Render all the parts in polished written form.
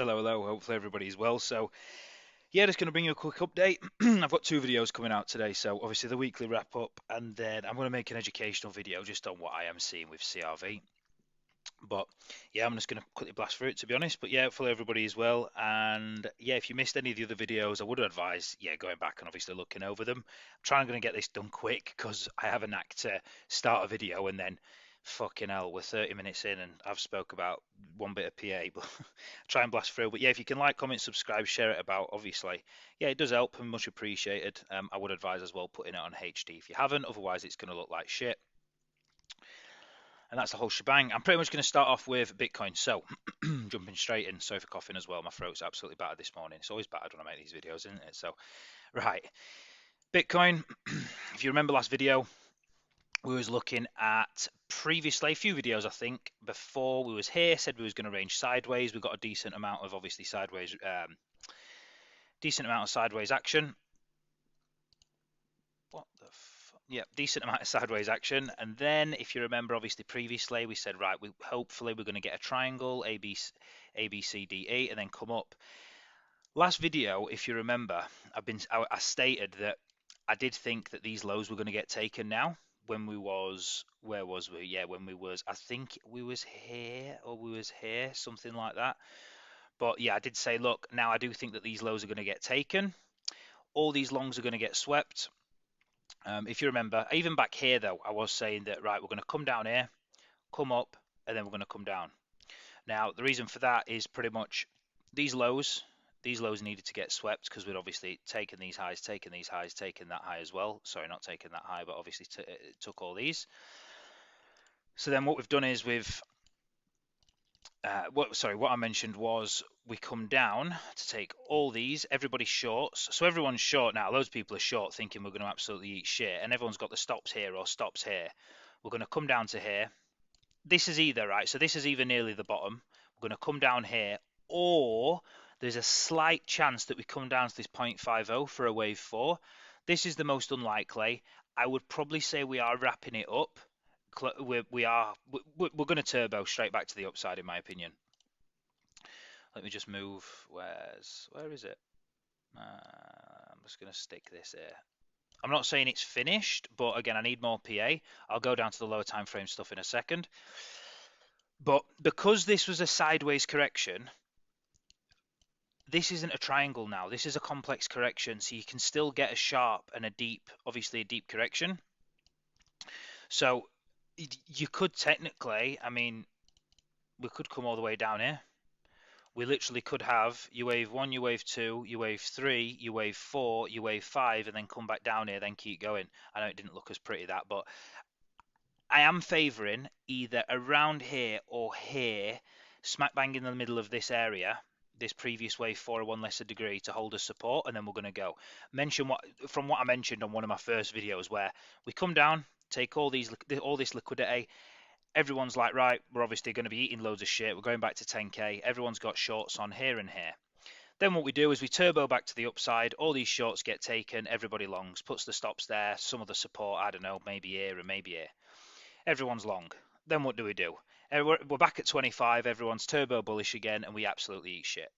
Hello, hello. Hopefully everybody's well. So, yeah, just going to bring you a quick update. I've got two videos coming out today. So, obviously the weekly wrap up, and then I'm going to make an educational video just on what I am seeing with CRV. But yeah, I'm just going to quickly blast through it to be honest. But yeah, hopefully everybody is well. And yeah, if you missed any of the other videos, I would advise going back and obviously looking over them. I'm trying to get this done quick because I have a knack to start a video and then fucking hell, we're 30 minutes in and I've spoke about one bit of PA, but try and blast through. But yeah, if you can like, comment, subscribe, share it about, obviously, yeah, it does help and much appreciated. I would advise as well putting it on HD if you haven't, otherwise it's going to look like shit. And that's the whole shebang. I'm pretty much going to start off with Bitcoin. So, jumping straight in. Sorry for coughing as well. My throat's absolutely battered this morning. It's always battered when I make these videos, isn't it? So, right. Bitcoin. If you remember last video, we was looking at previously a few videos, I think, before we was here, said we was going to range sideways. We got a decent amount of obviously sideways action. What the yeah, decent amount of sideways action. And then, if you remember, obviously previously we said, right, hopefully we're going to get a triangle, A, B, C, D, E, and then come up. Last video, if you remember, I stated that I did think that these lows were going to get taken now. When we was, where was we? Yeah, when we was, I think we was here or we was here, something like that. But yeah, I did say, look, now I do think that these lows are going to get taken. All these longs are going to get swept. If you remember, even back here though, I was saying that right, we're going to come down here, come up, and then we're going to come down. Now, the reason for that is pretty much these lows. These lows needed to get swept because we'd obviously taken these highs, taken these highs, taken that high as well. Sorry, not taken that high, but obviously took all these. So then what we've done is what I mentioned was we come down to take all these. Everybody's shorts, so everyone's short now. Loads of people are short, thinking we're going to absolutely eat shit, and everyone's got the stops here or stops here. We're going to come down to here. This is either right. So this is either nearly the bottom. We're going to come down here, or there's a slight chance that we come down to this 0.50 for a wave 4. This is the most unlikely. I would probably say we are wrapping it up. We're going to turbo straight back to the upside, in my opinion. Let me just move. Where is it? I'm just going to stick this here. I'm not saying it's finished, but again, I need more PA. I'll go down to the lower time frame stuff in a second. But because this was a sideways correction, this isn't a triangle now. This is a complex correction, so you can still get a sharp and a deep, obviously a deep correction. So you could technically, I mean, we could come all the way down here. We literally could have you wave 1, you wave 2, you wave 3, you wave 4, you wave 5, and then come back down here, then keep going. I know it didn't look as pretty that, but I am favouring either around here or here, smack bang in the middle of this area, this previous wave 4 or 1 lesser degree to hold as support, and then we're going to go. Mention what I mentioned on one of my first videos, where we come down, take all this liquidity. Everyone's like, right, we're obviously going to be eating loads of shit. We're going back to 10k. Everyone's got shorts on here and here. Then what we do is we turbo back to the upside. All these shorts get taken. Everybody longs, puts the stops there. Some of the support, I don't know, maybe here and maybe here. Everyone's long. Then what do we do? We're back at 25. Everyone's turbo bullish again, and we absolutely eat shit.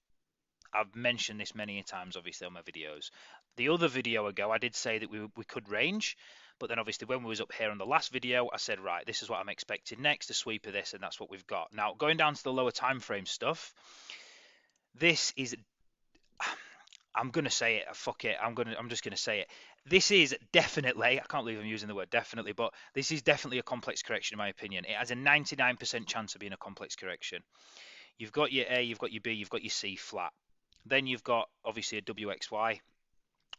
I've mentioned this many times, obviously, on my videos. The other video ago, I did say that we could range, but then obviously when we was up here on the last video, I said, right, this is what I'm expecting next, a sweep of this, and that's what we've got. Now, going down to the lower time frame stuff, this is, I'm going to say it, fuck it, I'm just going to say it. This is definitely, I can't believe I'm using the word definitely, but this is definitely a complex correction in my opinion. It has a 99% chance of being a complex correction. You've got your A, you've got your B, you've got your C flat. Then you've got obviously a WXY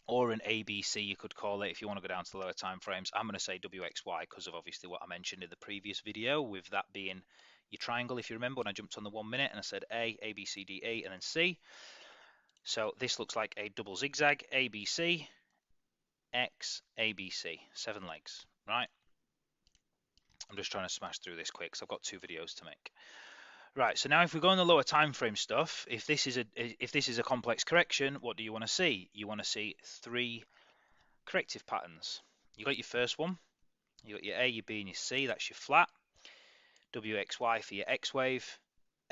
or an ABC, you could call it if you want to go down to the lower time frames. I'm going to say WXY because of obviously what I mentioned in the previous video, with that being your triangle. If you remember when I jumped on the 1 minute and I said A, B, C, D, E, and then C. So this looks like a double zigzag, ABC, X, ABC, 7 legs, right? I'm just trying to smash through this quick because I've got 2 videos to make. Right, so now if we go on the lower time frame stuff, if this is a complex correction, what do you want to see? You want to see 3 corrective patterns. You got your first one, you got your A, your B, and your C, that's your flat. WXY for your X wave,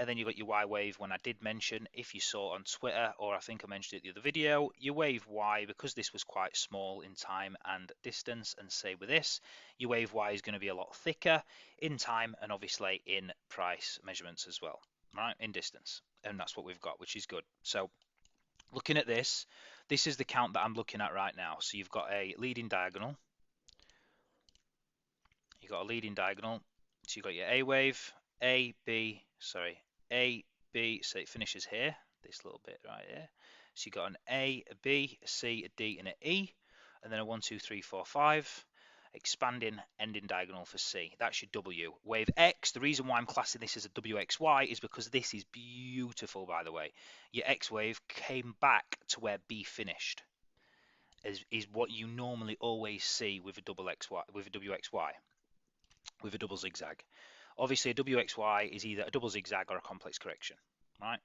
and then you've got your Y wave. When I did mention, if you saw on Twitter, or I think I mentioned it in the other video, your wave Y, because this was quite small in time and distance, and say with this, your wave Y is going to be a lot thicker in time and obviously in price measurements as well, right, in distance. And that's what we've got, which is good. So looking at this, this is the count that I'm looking at right now. So you've got a leading diagonal. You've got a leading diagonal. So you've got your A wave, A, B, so it finishes here, this little bit right here. So you've got an A, a B, a C, a D, and an E, and then a 1, 2, 3, 4, 5, expanding ending diagonal for C. That's your W. Wave X, the reason why I'm classing this as a WXY is because this is beautiful, by the way. Your X wave came back to where B finished, is what you normally always see with a double XY, with a WXY, with a double zigzag. Obviously, a WXY is either a double zigzag or a complex correction, right?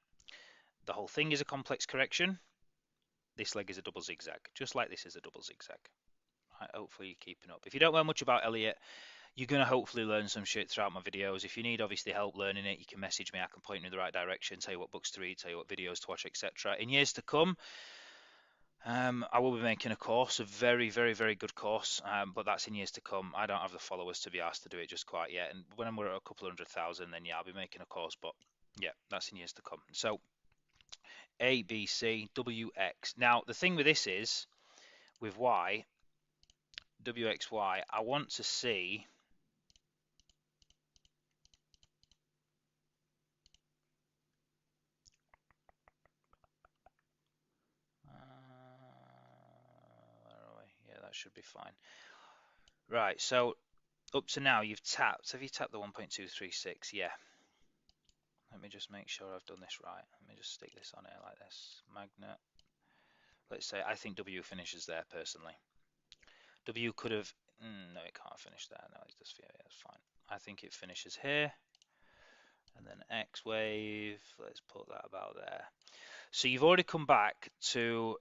The whole thing is a complex correction. This leg is a double zigzag, just like this is a double zigzag. Right, hopefully you're keeping up. If you don't know much about Elliott, you're going to hopefully learn some shit throughout my videos. If you need obviously help learning it, you can message me. I can point you in the right direction, tell you what books to read, tell you what videos to watch, etc. In years to come, I will be making a course, a very, very, very good course, but that's in years to come. I don't have the followers to be asked to do it just quite yet. And when we're at a couple 100,000, then yeah, I'll be making a course. But yeah, that's in years to come. So A, B, C, W, X. Now, the thing with this is, with Y, W, X, Y, I want to see where are we? Yeah, that should be fine. Right, so up to now you've tapped. Have you tapped the 1.236? Yeah. Let me just make sure I've done this right. Let me just stick this on here like this. Magnet. Let's say I think W finishes there personally. W could have. No, it can't finish there. No, it does. Yeah, that's fine. I think it finishes here. And then X wave. Let's put that about there. So you've already come back to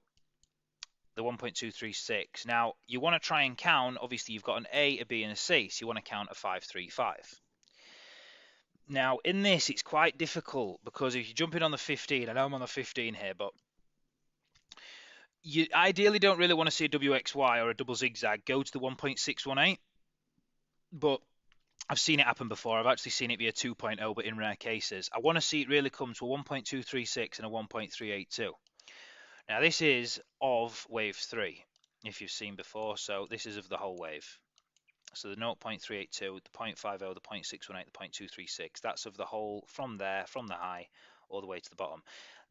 the 1.236. Now you want to try and count. Obviously, you've got an A, a B, and a C. So you want to count a 535. Now, in this, it's quite difficult because if you jump in on the 15, I know I'm on the 15 here, but you ideally don't really want to see a WXY or a double zigzag go to the 1.618, but I've seen it happen before. I've actually seen it be a 2.0, but in rare cases. I want to see it really come to a 1.236 and a 1.382. Now, this is of wave 3, if you've seen before, so this is of the whole wave. So the 0.382, the 0.50, the 0.618, the 0.236, that's of the whole, from there, from the high, all the way to the bottom.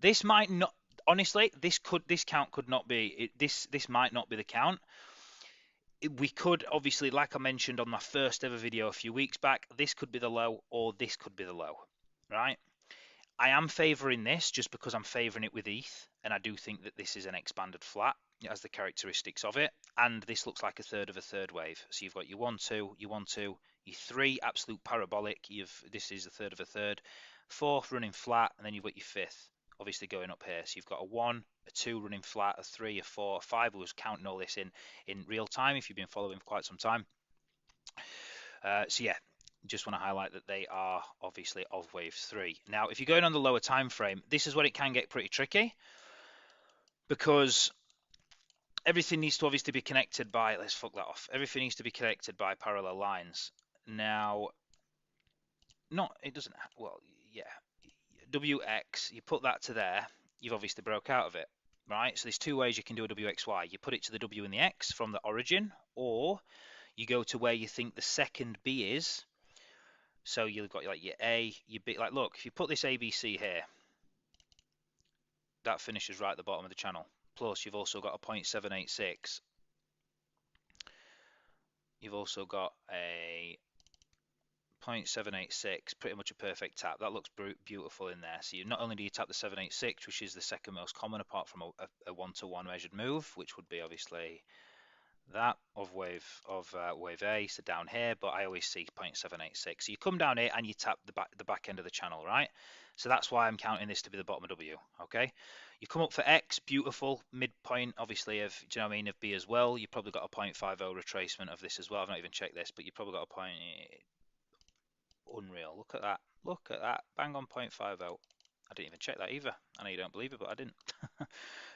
This might not, honestly, this count could not be, this might not be the count. We could, obviously, like I mentioned on my first ever video a few weeks back, this could be the low, or this could be the low, right? I am favouring this just because I'm favouring it with ETH, and I do think that this is an expanded flat. It has the characteristics of it, and this looks like a third of a third wave. So you've got your 1, 2, your 1, 2, your 3 absolute parabolic. This is a third of a third, 4th running flat, and then you've got your 5th obviously going up here. So you've got a 1, a 2 running flat, a 3, a 4, a 5. I was counting all this in real time if you've been following for quite some time. So yeah, just want to highlight that they are obviously of wave 3. Now, if you're going on the lower time frame, this is where it can get pretty tricky because everything needs to obviously be connected by, let's fuck that off. Everything needs to be connected by parallel lines. Now, it doesn't, well, yeah, WX, you put that to there, you've obviously broke out of it, right? So there's two ways you can do a WXY. You put it to the W and the X from the origin, or you go to where you think the second B is. So you've got like your A, your B, like look, if you put this ABC here, that finishes right at the bottom of the channel. Plus you've also got a 0.786. You've also got a 0.786, pretty much a perfect tap. That looks beautiful in there. So you not only do you tap the 786, which is the second most common apart from a one-to-one measured move, which would be obviously that of wave A, so down here, but I always see 0.786. So you come down here and you tap the back end of the channel, right? So that's why I'm counting this to be the bottom of W, okay? You come up for X, beautiful, midpoint, obviously, of, do you know what I mean, of B as well. You've probably got a 0.50 retracement of this as well. I've not even checked this, but you've probably got a point, unreal, look at that. Look at that, bang on 0.50. I didn't even check that either. I know you don't believe it, but I didn't.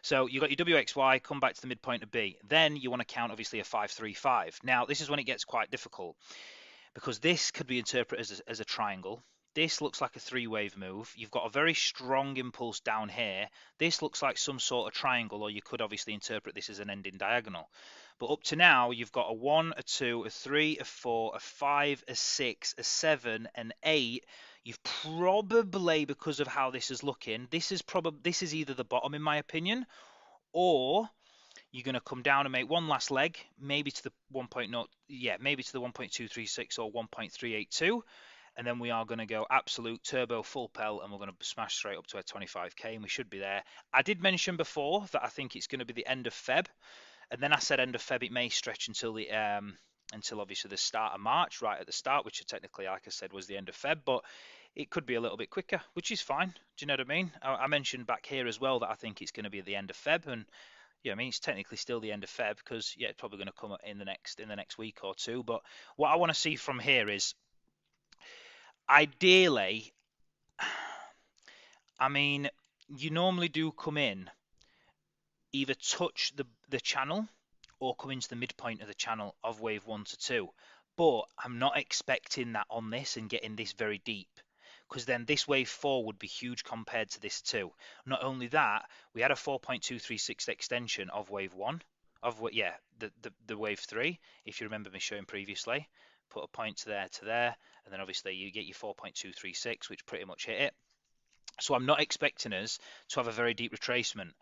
So you got your WXY, come back to the midpoint of B. Then you want to count obviously a 535. Now this is when it gets quite difficult because this could be interpreted as a triangle. This looks like a three-wave move. You've got a very strong impulse down here. This looks like some sort of triangle, or you could obviously interpret this as an ending diagonal. But up to now, you've got a 1, a 2, a 3, a 4, a 5, a 6, a 7, an 8. You've probably, because of how this is looking, this is either the bottom in my opinion, or you're going to come down and make one last leg, maybe to the 1.0, maybe to the 1.236 or 1.382, and then we are going to go absolute turbo full pel, and we're going to smash straight up to a 25k, and we should be there. I did mention before that I think it's going to be the end of Feb, and then I said end of Feb, it may stretch until the until obviously the start of March, right at the start, which technically, like I said, was the end of Feb, but it could be a little bit quicker, which is fine. Do you know what I mean? I mentioned back here as well that I think it's going to be at the end of Feb, and yeah, I mean it's technically still the end of Feb because yeah, it's probably going to come in the next week or two. But what I want to see from here is ideally, I mean, you normally do come in, either touch the channel or come into the midpoint of the channel of wave 1 to 2. But I'm not expecting that on this and getting this very deep, because then this wave 4 would be huge compared to this 2. Not only that, we had a 4.236 extension of wave 1, the wave 3, if you remember me showing previously. Put a point to there, and then obviously you get your 4.236, which pretty much hit it. So I'm not expecting us to have a very deep retracement.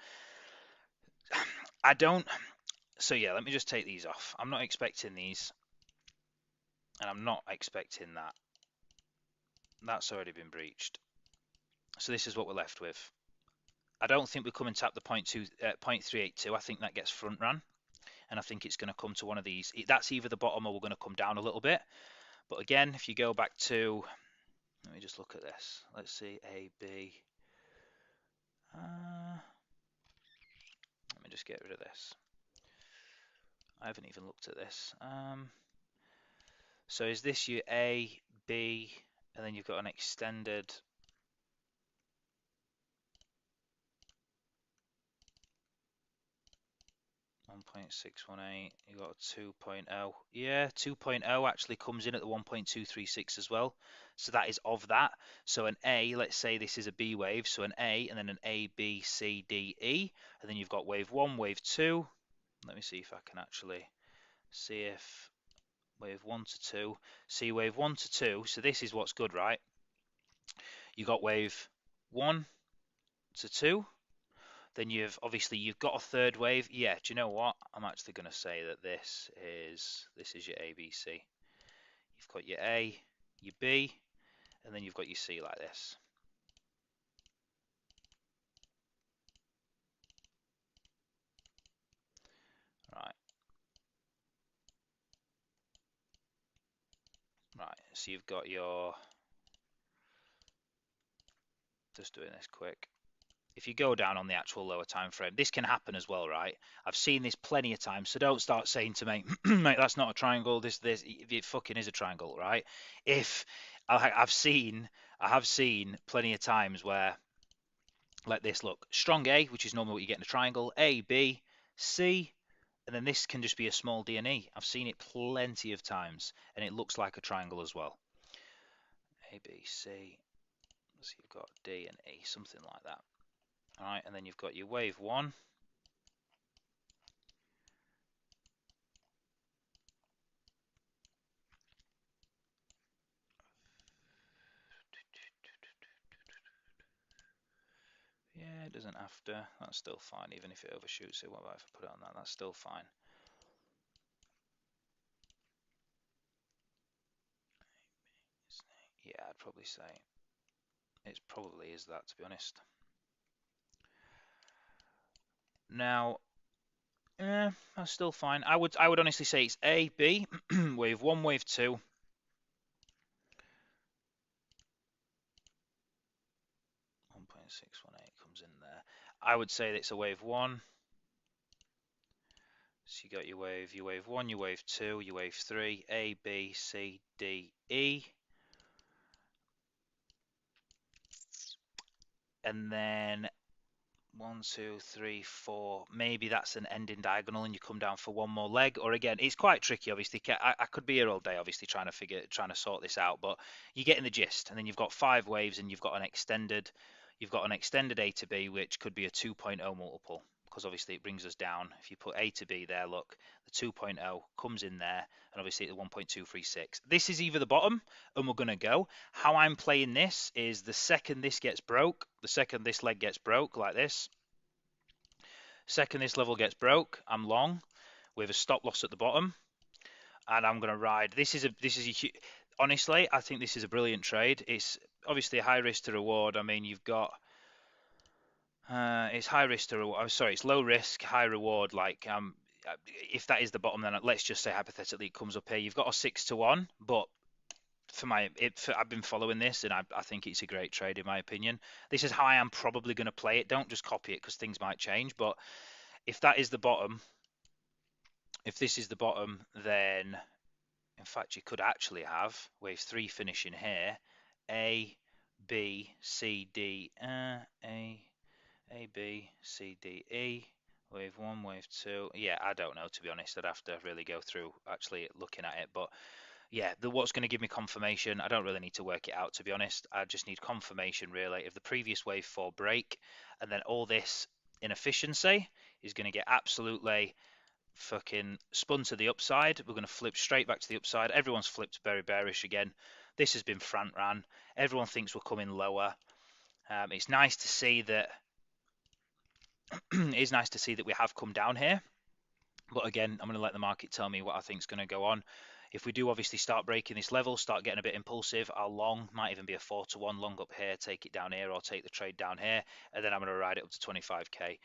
I don't. So yeah, let me just take these off. I'm not expecting these, and I'm not expecting that. That's already been breached. So this is what we're left with. I don't think we come and tap the 0.382. I think that gets front ran, and I think it's going to come to one of these. That's either the bottom or we're going to come down a little bit. But again, if you go back to, let me just look at this. Let's see, A, B. Let me just get rid of this. I haven't even looked at this. So is this your A, B, and then you've got an extended 1.618, you got a 2.0. Yeah, 2.0 actually comes in at the 1.236 as well. So that is of that. So an A, let's say this is a B wave, so an A and then an A, B, C, D, E. And then you've got wave 1, wave 2. Let me see if I can actually see if wave 1 to 2. See wave 1 to 2. So this is what's good, right? You got wave 1 to 2. Then you've got a third wave. Yeah, do you know what? I'm actually going to say that this is your ABC. You've got your A, your B, and then you've got your C like this. Right. Right. So you've got your, just doing this quick. If you go down on the actual lower time frame, this can happen as well, right? I've seen this plenty of times, so don't start saying to me, mate, that's not a triangle. This it fucking is a triangle, right? If I have seen plenty of times where, like this, look, strong A, which is normally what you get in a triangle, A, B, C, and then this can just be a small D and E. I've seen it plenty of times, and it looks like a triangle as well. A, B, C, so you've got D and E, something like that. All right, and then you've got your wave 1. Yeah, it doesn't have to. That's still fine, even if it overshoots it. What about if I put it on that? That's still fine. Yeah, I'd probably say it probably is that, to be honest. Now, that's still fine. I would honestly say it's A, B, wave 1, wave 2. 1.618 comes in there. I would say that it's a wave 1. So you got your wave 1, your wave 2, your wave 3, A, B, C, D, E. and then 1, 2, 3, 4. Maybe that's an ending diagonal, and you come down for one more leg. Or again, it's quite tricky. Obviously, I could be here all day, obviously trying to sort this out. But you get in the gist. And then you've got 5 waves, and you've got an extended A to B, which could be a 2.0 multiple, because obviously it brings us down. If you put A to B there, look, the 2.0 comes in there, and obviously the 1.236. This is either the bottom, and we're going to go. How I'm playing this is the second this gets broke, the second this leg gets broke, like this, second this level gets broke, I'm long with a stop loss at the bottom, and I'm going to ride. Honestly, I think this is a brilliant trade. It's obviously a high risk to reward. I mean, you've got it's high risk to reward. I'm sorry, it's low risk, high reward. Like if that is the bottom, then let's just say hypothetically it comes up here. You've got a 6-1, but I've been following this, and I think it's a great trade in my opinion. This is how I am probably going to play it. Don't just copy it, because things might change. But if that is the bottom, if this is the bottom, then in fact you could actually have wave 3 finishing here, A, B, C, D, A, B, C, D, E, wave 1, wave 2. Yeah, I don't know, to be honest. I'd have to really go through actually looking at it. But yeah, what's going to give me confirmation, I don't really need to work it out, to be honest. I just need confirmation, really, of the previous wave 4 break. And then all this inefficiency is going to get absolutely fucking spun to the upside. We're going to flip straight back to the upside. Everyone's flipped very bearish again. This has been front ran. Everyone thinks we're coming lower. It's nice to see that it is nice to see that we have come down here. But again, I'm going to let the market tell me what I think is going to go on. If we do obviously start breaking this level, start getting a bit impulsive, our long might even be a 4-1 long up here, take it down here, or take the trade down here, and then I'm going to ride it up to 25k.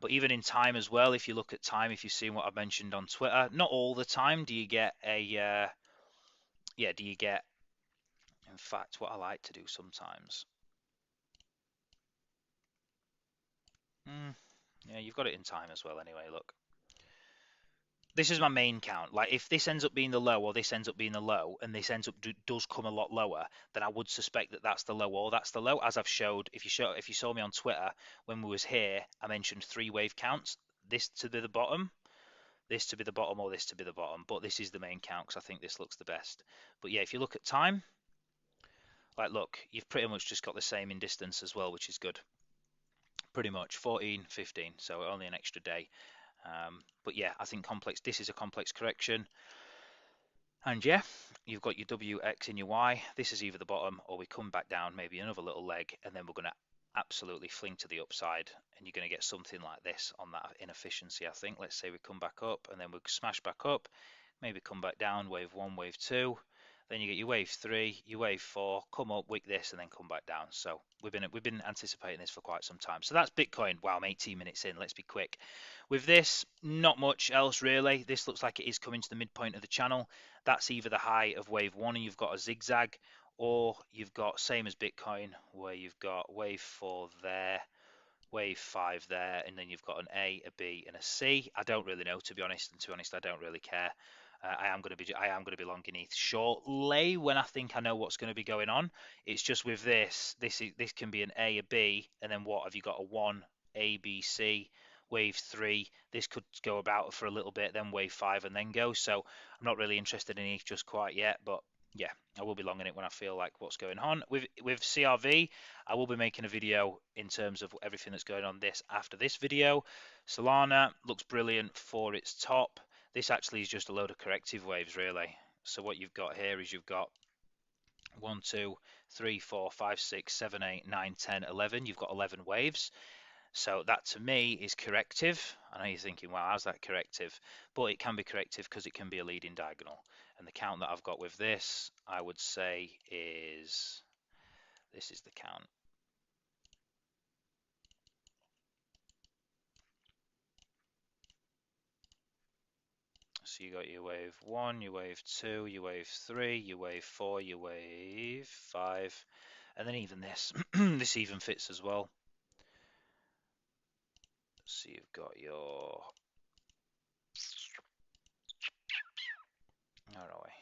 But even in time as well, if you look at time, if you've seen what I've mentioned on Twitter, not all the time do you get a, in fact, what I like to do sometimes. Yeah, you've got it in time as well anyway, look. This is my main count. Like if this ends up being the low, or this ends up being the low, and this ends up does come a lot lower, then I would suspect that that's the low, or that's the low. As I've showed, if you saw me on Twitter when we was here, I mentioned 3 wave counts. This to be the bottom, this to be the bottom, or this to be the bottom. But this is the main count, because I think this looks the best. But yeah, if you look at time, like look, you've pretty much just got the same in distance as well, which is good. Pretty much 14, 15, so only an extra day. But yeah, I think this is a complex correction. And yeah, you've got your W, X, and your Y. This is either the bottom, or we come back down, maybe another little leg, and then we're going to absolutely fling to the upside, and you're going to get something like this on that inefficiency, I think. Let's say we come back up, and then we smash back up, maybe come back down, wave 1, wave 2. Then you get your wave 3, your wave 4, come up, wick this, and then come back down. So we've been anticipating this for quite some time. So that's Bitcoin. Wow, I'm 18 minutes in. Let's be quick. With this, not much else really. This looks like it is coming to the midpoint of the channel. That's either the high of wave 1 and you've got a zigzag, or you've got, same as Bitcoin, where you've got wave 4 there, wave 5 there, and then you've got an A, a B, and a C. I don't really know, to be honest, and to be honest, I don't really care. I am going to be long in ETH shortly when I think I know what's going to be going on. It's just with this can be an A, a B, and then what have you got? A 1, A, B, C, wave 3. This could go about for a little bit, then wave 5, and then go. So I'm not really interested in ETH just quite yet, but yeah, I will be long in it when I feel like what's going on. With CRV, I will be making a video in terms of everything that's going on after this video. Solana looks brilliant for its top. This actually is just a load of corrective waves, really. So what you've got here is you've got 1, 2, 3, 4, 5, 6, 7, 8, 9, 10, 11. You've got 11 waves. So that to me is corrective. I know you're thinking, wow, how's that corrective? But it can be corrective because it can be a leading diagonal. And the count that I've got with this, I would say this is the count. So you got your wave 1, your wave 2, your wave 3, your wave 4, your wave 5, and then even this. This even fits as well. So you've got your, where are we?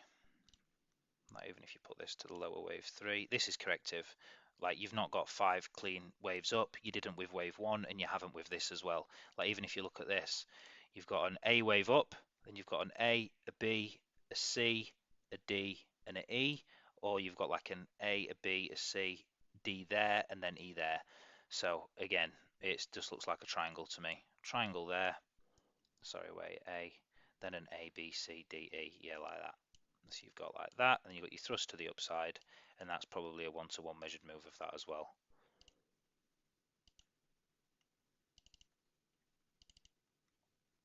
Not even if you put this to the lower wave 3. This is corrective. Like, you've not got 5 clean waves up. You didn't with wave 1, and you haven't with this as well. Like, even if you look at this, you've got an A wave up, then you've got an A, a B, a C, a D, and an E, or you've got like an A, a B, a C, D there, and then E there. So again, it just looks like a triangle to me. Triangle there. Sorry, wait, A, then an A, B, C, D, E. Yeah, like that. So you've got like that, and you've got your thrust to the upside, and that's probably a 1-to-1 measured move of that as well.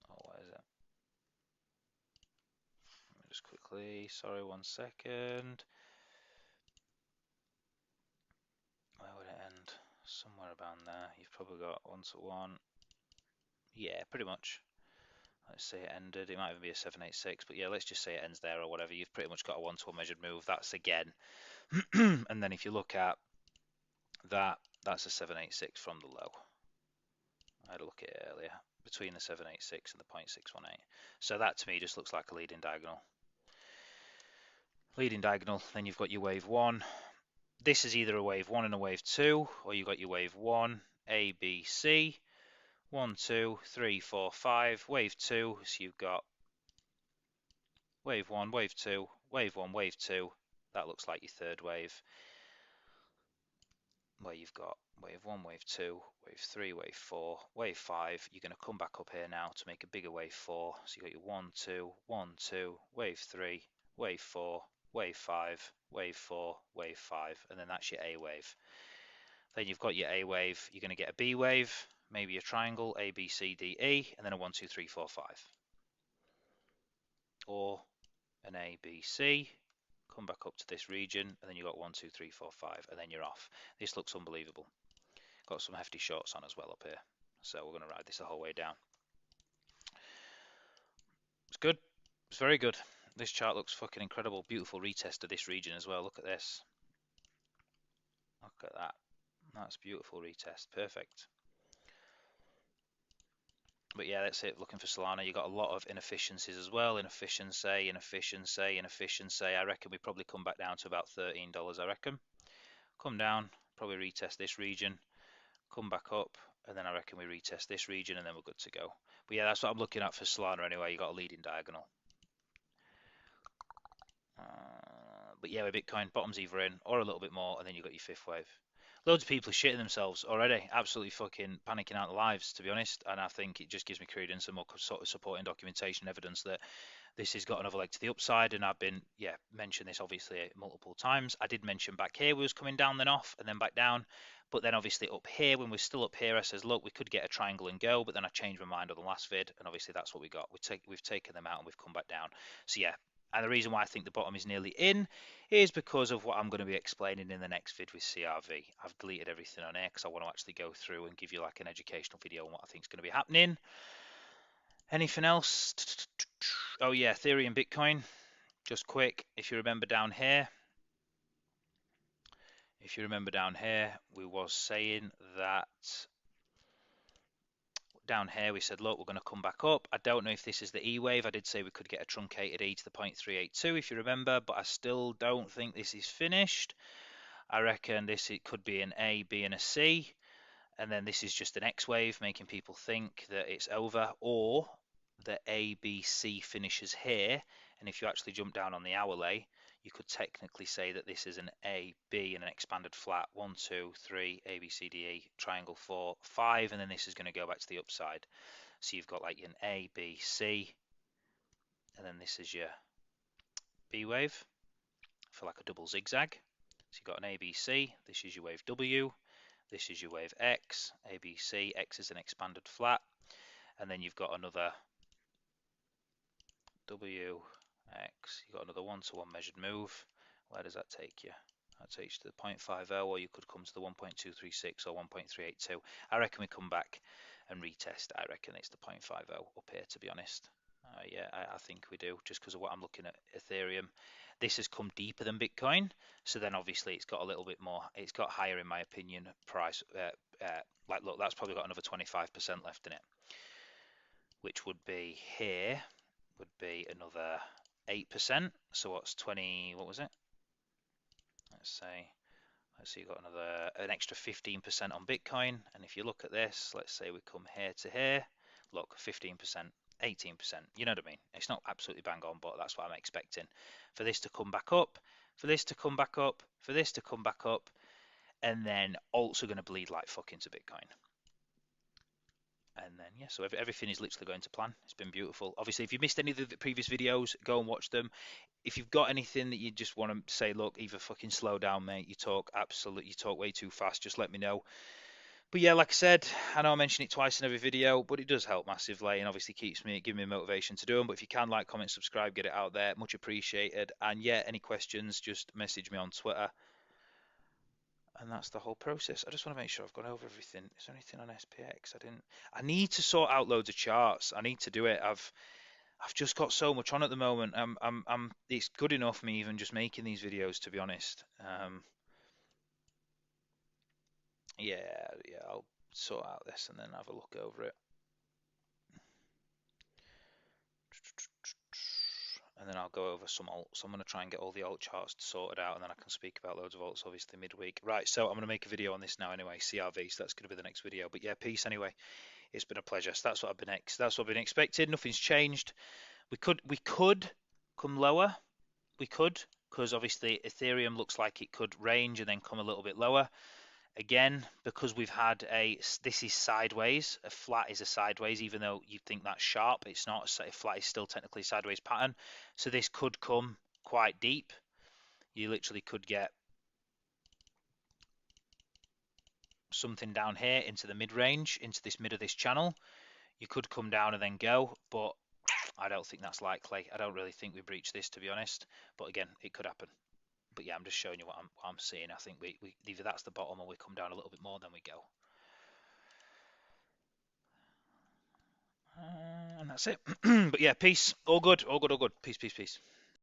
Oh, what is it? Let me just quickly, sorry, 1 second. Where would it end? Somewhere around there. You've probably got 1-to-1. Yeah, pretty much. Let's say it ended. It might even be a 786, but yeah, let's just say it ends there or whatever. You've pretty much got a 1-to-1 measured move. That's again. And then if you look at that, that's a 786 from the low. I had a look at it earlier, between the 786 and the 0.618. So that to me just looks like a leading diagonal. Leading diagonal, then you've got your wave 1. This is either a wave 1 and a wave 2, or you've got your wave 1, A, B, C, 1, 2, 3, 4, 5, wave 2, so you've got wave 1, wave 2, wave 1, wave 2, that looks like your third wave, where you've got wave 1, wave 2, wave 3, wave 4, wave 5. You're going to come back up here now to make a bigger wave 4. So you've got your 1, 2, 1, 2, wave 3, wave 4, wave 5, wave 4, wave 5, and then that's your A wave. Then you've got your A wave. You're going to get a B wave, maybe a triangle, A, B, C, D, E, and then a 1, 2, 3, 4, 5. Or an A, B, C, come back up to this region, and then you've got 1, 2, 3, 4, 5, and then you're off. This looks unbelievable. Got some hefty shorts on as well up here. So we're going to ride this the whole way down. It's good. It's very good. This chart looks fucking incredible. Beautiful retest of this region as well. Look at this. Look at that. That's beautiful retest. Perfect. But yeah, that's it. Looking for Solana. You got a lot of inefficiencies as well. Inefficiency, inefficiency, inefficiency. I reckon we probably come back down to about $13. I reckon. Come down. Probably retest this region. Come back up, and then I reckon we retest this region, and then we're good to go. But yeah, that's what I'm looking at for Solana anyway. You got a leading diagonal. But yeah, with Bitcoin, bottom's either in or a little bit more, and then you've got your fifth wave. Loads of people are shitting themselves already, absolutely fucking panicking out their lives, to be honest. And I think it just gives me credence and more sort of supporting documentation evidence that this has got another leg to the upside. And I've been, mentioned this obviously multiple times. I did mention back here we was coming down, then off, and then back down. But then obviously up here, when we're still up here, I says, look, we could get a triangle and go. But then I changed my mind on the last vid, and obviously that's what we got. We've taken them out and we've come back down. So yeah. And the reason why I think the bottom is nearly in is because of what I'm going to be explaining in the next vid with CRV. I've deleted everything on here because I want to actually go through and give you like an educational video on what I think is going to be happening. Anything else? Oh yeah, Ethereum, Bitcoin. Just quick, if you remember down here, we was saying that down here we said, look, we're going to come back up. I don't know if this is the E wave. I did say we could get a truncated E to the 0.382 if you remember, but I still don't think this is finished. I reckon it could be an A, B, and a C, and then this is just an X wave, making people think that it's over, or the A, B, C finishes here, and if you actually jump down on the hourly, you could technically say that this is an A, B, and an expanded flat, 1, 2, 3, A, B, C, D, E, triangle 4, 5, and then this is going to go back to the upside. So you've got like an A, B, C, and then this is your B wave for like a double zigzag. So you've got an ABC, this is your wave W, this is your wave X, ABC, X is an expanded flat, and then you've got another W, X, you've got another 1-to-1 measured move. Where does that take you? That takes you to the 0.50, or you could come to the 1.236 or 1.382. I reckon we come back and retest. I reckon it's the 0.50 up here, to be honest. Yeah, I think we do, just because of what I'm looking at Ethereum. This has come deeper than Bitcoin, so then obviously it's got a little bit more. It's got higher, in my opinion, price. Like, look, that's probably got another 25% left in it, which would be here, would be another 8%. So what's 20? What was it? Let's say Let's see, you've got an extra 15% on Bitcoin. And if you look at this, let's say we come here to here, look, 15%, 18%. You know what I mean? It's not absolutely bang on, but that's what I'm expecting. For this to come back up, for this to come back up, for this to come back up, and then alts are going to bleed like fuck into Bitcoin. And then, yeah, so everything is literally going to plan. It's been beautiful. Obviously, if you missed any of the previous videos, go and watch them. If you've got anything that you just want to say, look, either fucking slow down, mate, you talk way too fast, just let me know. But yeah, like I said, I know I mention it twice in every video, but it does help massively and obviously giving me motivation to do them. But if you can, like, comment, subscribe, get it out there, much appreciated. And yeah, any questions, just message me on Twitter. And that's the whole process. I just want to make sure I've gone over everything. Is there anything on SPX? I need to sort out loads of charts. I need to do it. I've just got so much on at the moment. It's good enough me even just making these videos, to be honest. Yeah, I'll sort out this and then have a look over it. And then I'll go over some alts. I'm going to try and get all the alt charts sorted out, and then I can speak about loads of alts, obviously, midweek. Right, so I'm going to make a video on this now anyway, CRV, so that's going to be the next video. But yeah, peace anyway. It's been a pleasure. So that's what I've been expecting. Nothing's changed. We could come lower. We could, because obviously Ethereum looks like it could range and then come a little bit lower. Again, because we've had this is sideways. A flat is a sideways, even though you think that's sharp. It's not. A flat is still technically a sideways pattern. So this could come quite deep. You literally could get something down here into the mid-range, into this mid of this channel. You could come down and then go, but I don't think that's likely. I don't really think we breach this, to be honest. But again, it could happen. But yeah, I'm just showing you what I'm seeing. I think we either that's the bottom or we come down a little bit more, then we go. And that's it. But yeah, peace. All good. All good. All good. Peace, peace, peace.